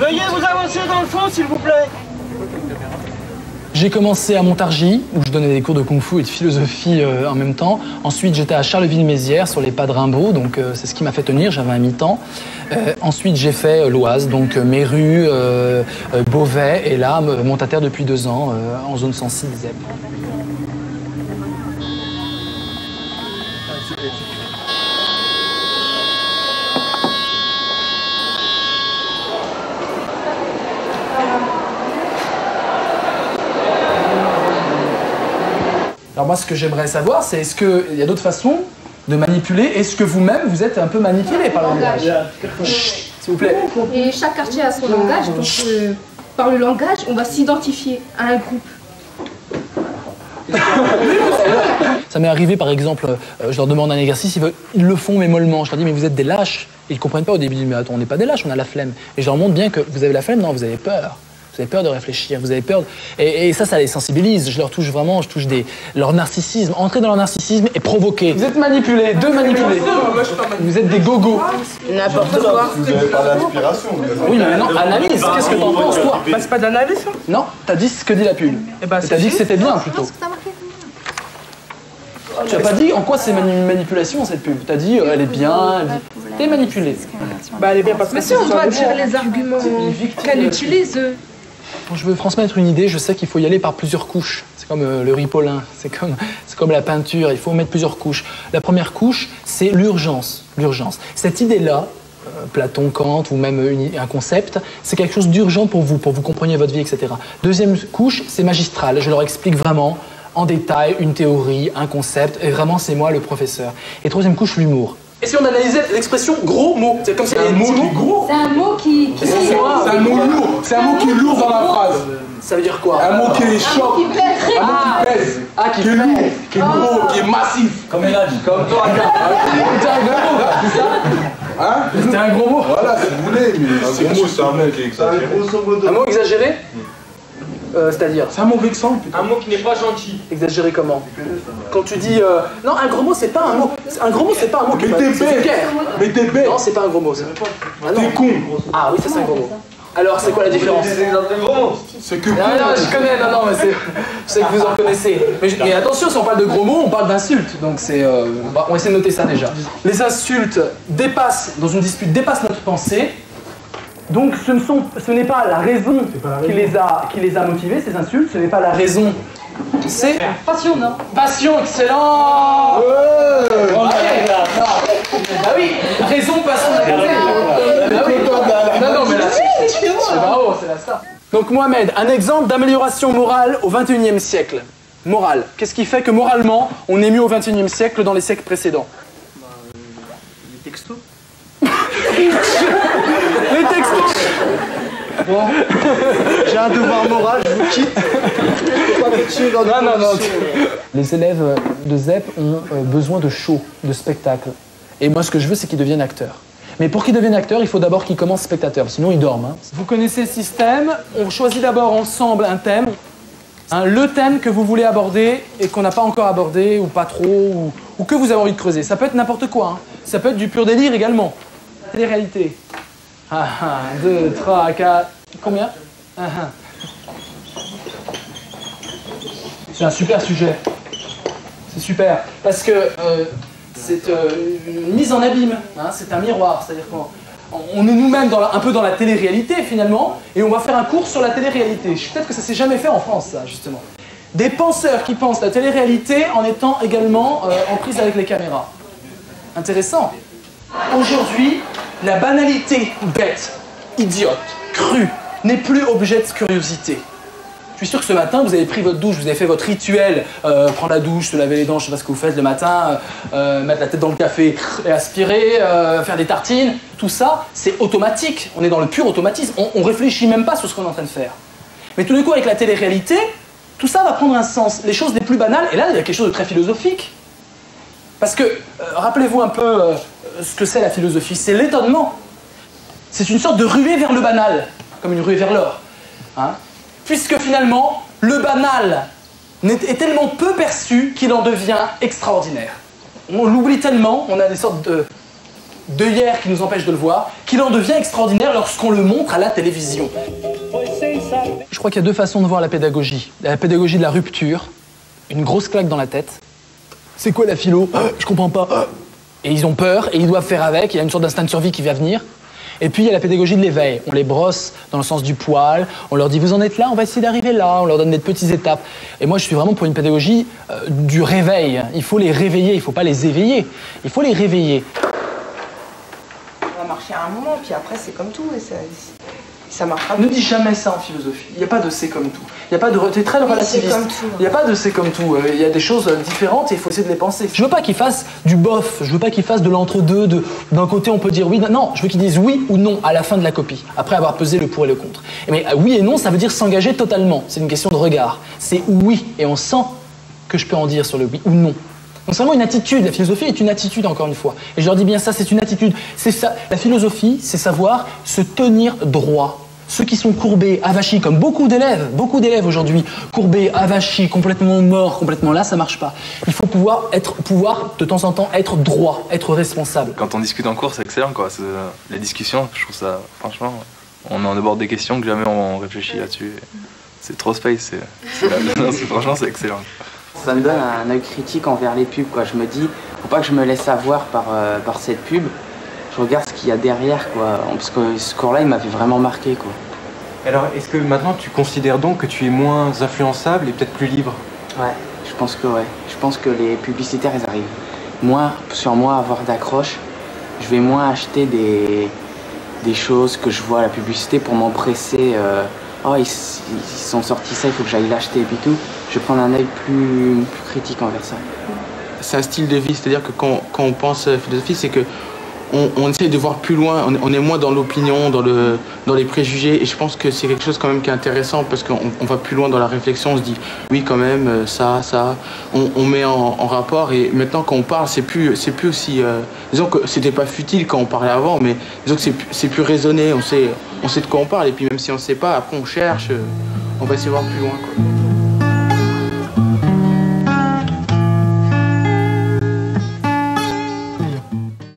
Veuillez vous avancer dans le fond, s'il vous plaît. J'ai commencé à Montargis, où je donnais des cours de kung-fu et de philosophie en même temps. Ensuite, j'étais à Charleville-Mézières, sur les pas de Rimbaud, donc c'est ce qui m'a fait tenir, j'avais un mi-temps. Ensuite, j'ai fait l'Oise, donc Méru, Beauvais, et là, Montataire depuis 2 ans, en zone sensible ZEP. Alors moi, ce que j'aimerais savoir, c'est est-ce qu'il y a d'autres façons de manipuler? Est-ce que vous-même, vous êtes un peu manipulé par le langage? S'il vous plaît. Et chaque quartier a son langage, donc par le langage, on va s'identifier à un groupe. Ça m'est arrivé, par exemple, je leur demande un exercice, ils le font mais mollement. Je leur dis, mais vous êtes des lâches. Ils ne comprennent pas au début. Ils disent, mais attends, on n'est pas des lâches, on a la flemme. Et je leur montre bien que vous avez la flemme, non, vous avez peur. Vous avez peur de réfléchir, vous avez peur... Et ça les sensibilise. Je leur touche vraiment, je touche leur narcissisme. Entrer dans leur narcissisme et provoquer. Vous êtes manipulés, deux manipulés. Vous êtes des gogos. N'importe quoi. Vous avez pas d'inspiration. Oui, mais maintenant, analyse. Qu'est-ce que t'en penses, toi? Bah, c'est pas de l'analyse, hein. Non, t'as dit ce que dit la pub. Eh ben, T'as dit que c'était bien, plutôt. Tu n'as pas dit en quoi c'est une manipulation, cette pub. T'as dit, elle est bien, t'es manipulé. Bah, elle est bien parce que... Mais si on doit dire les arguments qu'elle utilise. Quand je veux transmettre une idée, je sais qu'il faut y aller par plusieurs couches. C'est comme le ripolin, c'est comme la peinture, il faut mettre plusieurs couches. La première couche, c'est l'urgence. Cette idée-là, Platon, Kant ou même un concept, c'est quelque chose d'urgent pour vous compreniez votre vie, etc. Deuxième couche, c'est magistral. Je leur explique vraiment en détail une théorie, un concept, et vraiment c'est moi le professeur. Et troisième couche, l'humour. Et si on analysait l'expression gros mot, c'est comme si il y avait un mot qui est gros. C'est un mot qui... C'est un mot lourd. C'est un mot qui est lourd dans la phrase. Ça veut dire quoi? Un mot qui est choc. qui pèse. Un mot qui pèse. Qui est lourd, qui est gros, qui est massif. Comme elle a dit. Comme toi, c'était un gros mot, c'est ça? Hein? C'était un gros mot. Voilà, si vous voulez, mais Un gros mot, c'est un mot qui est exagéré. Un mot exagéré? C'est-à-dire? c'est un mot vexant, putain. Un mot qui n'est pas gentil. Exagéré comment? Quand tu dis... Non, un gros mot, c'est pas un mot. Un gros mot, c'est pas un mot. Mais t'es bête. Mais t'es bête. Non, c'est pas un gros mot, ça. Ah, non. T'es con. Ah oui, ça c'est un gros mot. Alors, c'est quoi la différence? C'est que Non, je connais, non, mais je sais que vous en connaissez. Mais attention, si on parle de gros mots, on parle d'insultes. Donc c'est... on va essayer de noter ça déjà. Les insultes dépassent, dans une dispute, dépassent notre pensée. Donc ce n'est pas la raison qui les a motivés, ces insultes, ce n'est pas la raison. C'est... Passion, non? Passion, excellent. Ouais. Ah oui, raison, passion, ah oui. Non, mais là, c'est bravo, c'est la star. Donc Mohamed, un exemple d'amélioration morale au XXIe siècle. Morale. Qu'est-ce qui fait que moralement, on est mieux au XXIe siècle dans les siècles précédents? Les textos. Les textos. Bon, j'ai un devoir moral, je vous quitte. Non. Les élèves de ZEP ont besoin de show, de spectacle. Et moi, ce que je veux, c'est qu'ils deviennent acteurs. Mais pour qu'ils deviennent acteurs, il faut d'abord qu'ils commencent spectateurs, sinon ils dorment. Hein. Vous connaissez le système, on choisit d'abord ensemble un thème. Le thème que vous voulez aborder et qu'on n'a pas encore abordé, ou pas trop, ou que vous avez envie de creuser. Ça peut être n'importe quoi. Hein. Ça peut être du pur délire également. Les réalités. 1, 2, 3, 4... Combien? C'est un super sujet. C'est super. Parce que c'est une mise en abîme. Hein, c'est un miroir. C'est-à-dire qu'on est nous-mêmes un peu dans la télé-réalité, finalement, et on va faire un cours sur la télé-réalité. Peut-être que ça s'est jamais fait en France, ça, justement. Des penseurs qui pensent la télé-réalité en étant également en prise avec les caméras. Intéressant. Aujourd'hui, la banalité bête, idiote, crue, n'est plus objet de curiosité. Je suis sûr que ce matin, vous avez pris votre douche, vous avez fait votre rituel, prendre la douche, se laver les dents, je sais pas ce que vous faites le matin, mettre la tête dans le café et aspirer, faire des tartines, tout ça, c'est automatique. On est dans le pur automatisme, on réfléchit même pas sur ce qu'on est en train de faire. Mais tout d'un coup, avec la télé-réalité, tout ça va prendre un sens. Les choses les plus banales, et là, il y a quelque chose de très philosophique. Parce que, rappelez-vous un peu ce que c'est la philosophie, c'est l'étonnement. C'est une sorte de ruée vers le banal, comme une ruée vers l'or. Hein? Puisque finalement, le banal est tellement peu perçu qu'il en devient extraordinaire. On l'oublie tellement, on a des sortes de hier qui nous empêche de le voir, qu'il en devient extraordinaire lorsqu'on le montre à la télévision. Je crois qu'il y a deux façons de voir la pédagogie. La pédagogie de la rupture, une grosse claque dans la tête. C'est quoi la philo? Je comprends pas. Et ils ont peur et ils doivent faire avec, il y a une sorte d'instinct de survie qui va venir. Et puis il y a la pédagogie de l'éveil. On les brosse dans le sens du poil, on leur dit vous en êtes là, on va essayer d'arriver là, on leur donne des petites étapes. Et moi je suis vraiment pour une pédagogie du réveil. Il faut les réveiller, il faut pas les éveiller, il faut les réveiller. On va marcher à un moment, puis après c'est comme tout, et ça marchera. Ne dis jamais ça en philosophie. Il n'y a pas de c'est comme tout. Il n'y a pas de... T'es très relativiste. Il n'y a pas de c'est comme tout. Il y a des choses différentes et il faut essayer de les penser. Je veux pas qu'ils fassent du bof. Je veux pas qu'ils fassent de l'entre-deux. D'un côté on peut dire oui. Non, je veux qu'ils disent oui ou non à la fin de la copie. Après avoir pesé le pour et le contre. Mais oui et non, ça veut dire s'engager totalement. C'est une question de regard. C'est oui et on sent que je peux en dire sur le oui ou non. Donc c'est vraiment une attitude, la philosophie est une attitude encore une fois. Et je leur dis bien ça, c'est une attitude. C'est ça, la philosophie, c'est savoir se tenir droit. Ceux qui sont courbés, avachis, comme beaucoup d'élèves aujourd'hui, courbés, avachis, complètement morts, complètement là, ça marche pas. Il faut pouvoir de temps en temps être droit, être responsable. Quand on discute en cours, c'est excellent quoi. Les discussions, je trouve ça, franchement, on en aborde des questions que jamais on réfléchit là-dessus. C'est trop space, franchement c'est excellent. Ça me donne un œil critique envers les pubs, quoi. Je me dis, faut pas que je me laisse avoir par cette pub. Je regarde ce qu'il y a derrière, quoi. Parce que ce cours-là, il m'avait vraiment marqué, quoi. Alors, est-ce que maintenant tu considères donc que tu es moins influençable et peut-être plus libre? Ouais, je pense que ouais. Je pense que les publicitaires, ils arrivent moins sur moi à avoir d'accroche. Je vais moins acheter des choses que je vois à la publicité pour m'empresser. Oh, ils sont sortis ça, il faut que j'aille l'acheter et puis tout. Je vais prendre un œil plus critique envers ça. C'est un style de vie, c'est-à-dire que quand on pense philosophie, c'est que on essaie de voir plus loin, on est moins dans l'opinion, dans les préjugés, et je pense que c'est quelque chose quand même qui est intéressant parce qu'on va plus loin dans la réflexion, on se dit oui quand même, ça, on met en rapport, et maintenant quand on parle, c'est plus aussi, disons que c'était pas futile quand on parlait avant, mais disons que c'est plus raisonné, on sait de quoi on parle, et puis même si on sait pas, après on cherche, on va essayer de voir plus loin, quoi.